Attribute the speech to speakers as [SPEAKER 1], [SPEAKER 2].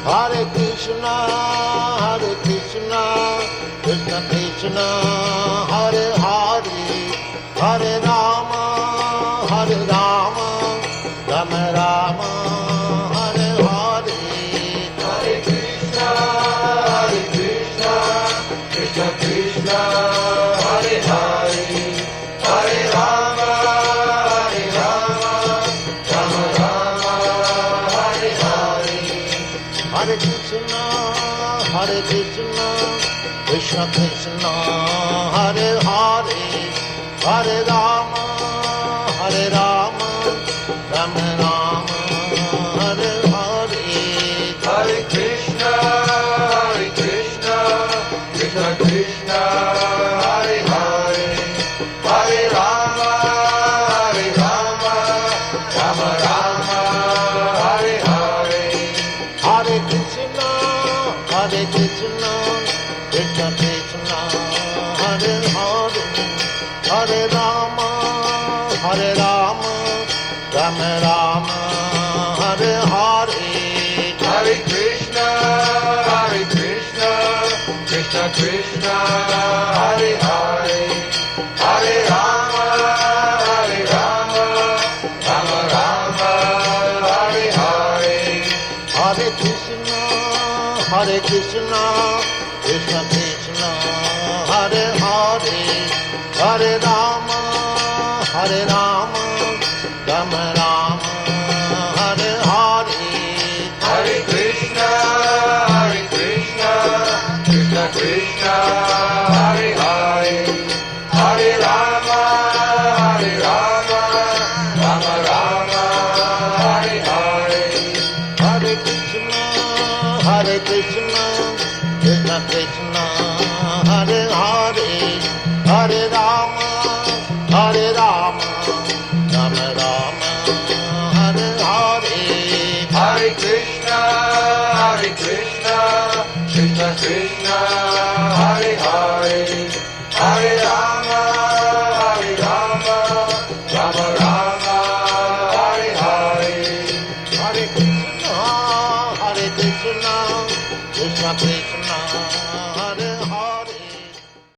[SPEAKER 1] Hare Krishna, Krishna Krishna, Hare Hare, Hare Rama, Rama Rama, Hare Hare.
[SPEAKER 2] Hare Krishna, Krishna Krishna, Hare Hare, Hare Rama, Rama Rama, Hare Hare.
[SPEAKER 1] Hare Krishna, Krishna Krishna, Hare Hare, Hare Rama, Rama Rama, Hare Hare.
[SPEAKER 2] Hare Krishna, Krishna Krishna, Hare Hare, Hare Rama, Rama Rama, Hare Hare.
[SPEAKER 1] Hare Krishna, Krishna Krishna, Hare Hare, Hare Rama, Rama Rama, Hare Hare.
[SPEAKER 2] Hare Krishna, Krishna Krishna, Hare Hare, Hare Rama, Rama Rama, Hare Hare.
[SPEAKER 1] Hare Krishna, Krishna Krishna, Hare Hare, Hare Rama, Rama Rama, Hare Hare.
[SPEAKER 2] Hare Krishna, Krishna Krishna, Hare Hare, Hare Rama, Rama Rama, Hare Hare.
[SPEAKER 1] Hare Krishna, Krishna Krishna, Hare Hare, Hare Rama, Rama Rama, Hare Hare.
[SPEAKER 2] Hare Krishna, Krishna Krishna, Hare Hare,